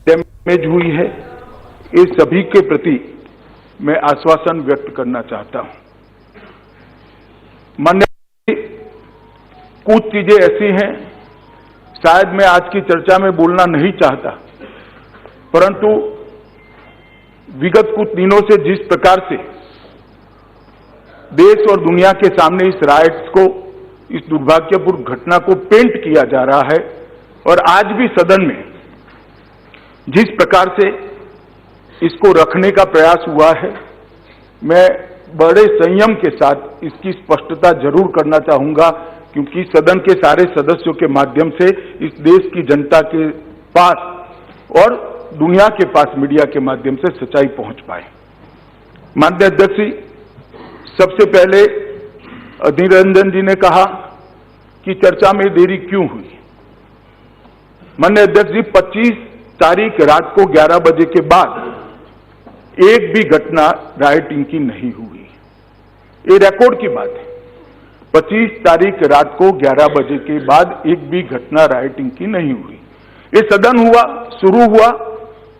Damage हुई है, इस सभी के प्रति मैं आश्वासन व्यक्त करना चाहता हूं। माननीय, कुछ चीजें ऐसी हैं, शायद मैं आज की चर्चा में बोलना नहीं चाहता, परंतु विगत कुछ दिनों से जिस प्रकार से देश और दुनिया के सामने इस राइट्स को, इस दुर्भाग्यपूर्ण घटना को पेंट किया जा रहा है, और आज भी सदन में जिस प्रकार से इसको रखने का प्रयास हुआ है, मैं बड़े संयम के साथ इसकी स्पष्टता जरूर करना चाहूंगा, क्योंकि सदन के सारे सदस्यों के माध्यम से इस देश की जनता के पास और दुनिया के पास मीडिया के माध्यम से सच्चाई पहुंच पाए। माननीय अध्यक्ष जी, सबसे पहले अधीर रंजन जी ने कहा कि चर्चा में देरी क्यों हुई। माननीय अध्यक्ष जी, 25 तारीख रात को 11 बजे के बाद एक भी घटना राइटिंग की नहीं हुई। ये रिकॉर्ड की बात है। 25 तारीख रात को 11 बजे के बाद एक भी घटना राइटिंग की नहीं हुई। ये सदन हुआ, शुरू हुआ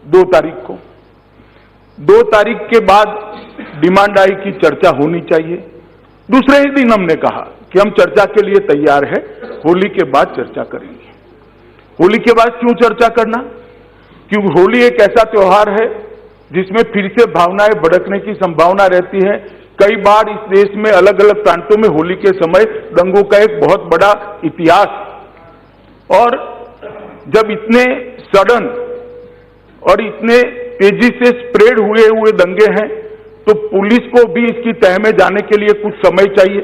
2 तारीख को। 2 तारीख के बाद डिमांड आई कि चर्चा होनी चाहिए। दूसरे ही दिन हमने कहा कि हम चर्चा के लिए तैयार है, होली के बाद चर्चा करेंगे। होली के बाद क्यों चर्चा करना? क्योंकि होली एक ऐसा त्योहार है जिसमें फिर से भावनाएं भड़कने की संभावना रहती है। कई बार इस देश में अलग अलग प्रांतों में होली के समय दंगों का एक बहुत बड़ा इतिहास, और जब इतने सडन और इतने तेजी से स्प्रेड हुए दंगे हैं, तो पुलिस को भी इसकी तह में जाने के लिए कुछ समय चाहिए,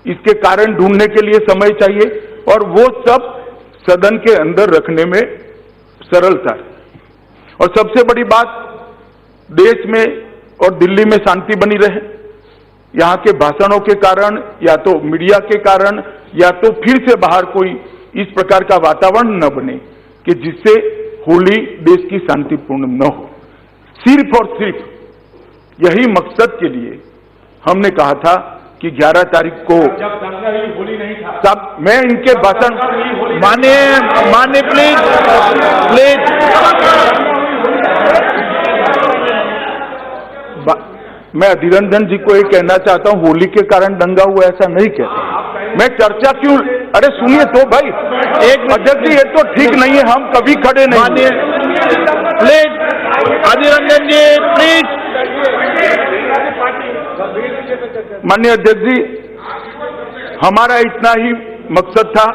इसके कारण ढूंढने के लिए समय चाहिए, और वो सब सदन के अंदर रखने में सरलता है। और सबसे बड़ी बात, देश में और दिल्ली में शांति बनी रहे। यहां के भाषणों के कारण, या तो मीडिया के कारण, या तो फिर से बाहर कोई इस प्रकार का वातावरण न बने कि जिससे होली देश की शांतिपूर्ण न हो। सिर्फ और सिर्फ यही मकसद के लिए हमने कहा था कि 11 तारीख को, जब दंगा ही होली नहीं था, सब मैं इनके भाषण माने प्लीज मैं अधीर रंजन जी को ये कहना चाहता हूं, होली के कारण दंगा हुआ ऐसा नहीं कहता मैं। चर्चा क्यों? अरे सुनिए तो भाई, एक अध्यक्ष जी, ये तो ठीक नहीं है, हम कभी खड़े नहीं। Please Adhir Ranjan ji, please. माननीय अध्यक्ष जी, हमारा इतना ही मकसद था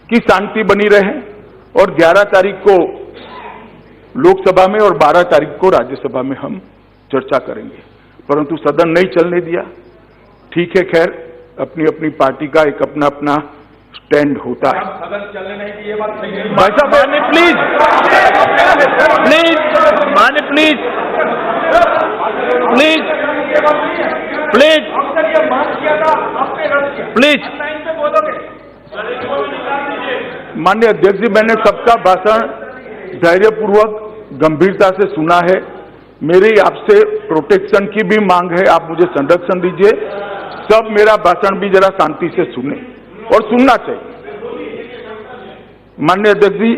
कि शांति बनी रहे, और 11 तारीख को लोकसभा में और 12 तारीख को राज्यसभा में हम चर्चा करेंगे, परंतु सदन नहीं चलने दिया। ठीक है, खैर, अपनी अपनी पार्टी का एक अपना अपना स्टैंड होता है। सदन चलने नहीं दी, ये बात सही है। भाई साहब, माने प्लीज माने प्लीज माननीय अध्यक्ष जी, मैंने सबका भाषण धैर्यपूर्वक गंभीरता से सुना है। मेरी आपसे प्रोटेक्शन की भी मांग है, आप मुझे संरक्षण दीजिए। सब मेरा भाषण भी जरा शांति से सुने, और सुनना चाहिए। माननीय अध्यक्ष जी,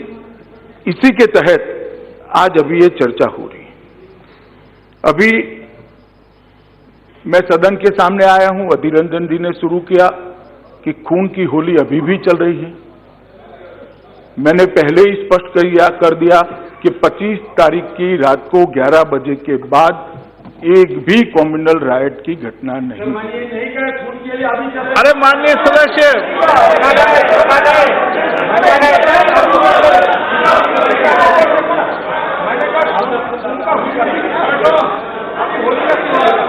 इसी के तहत आज अभी ये चर्चा हो रही है। अभी मैं सदन के सामने आया हूं, अधीर रंजन जी ने शुरू किया कि खून की होली अभी भी चल रही है। मैंने पहले ही स्पष्ट कर दिया कि 25 तारीख की रात को 11 बजे के बाद एक भी कम्युनल राइट की घटना नहीं। अरे माननीय सदस्य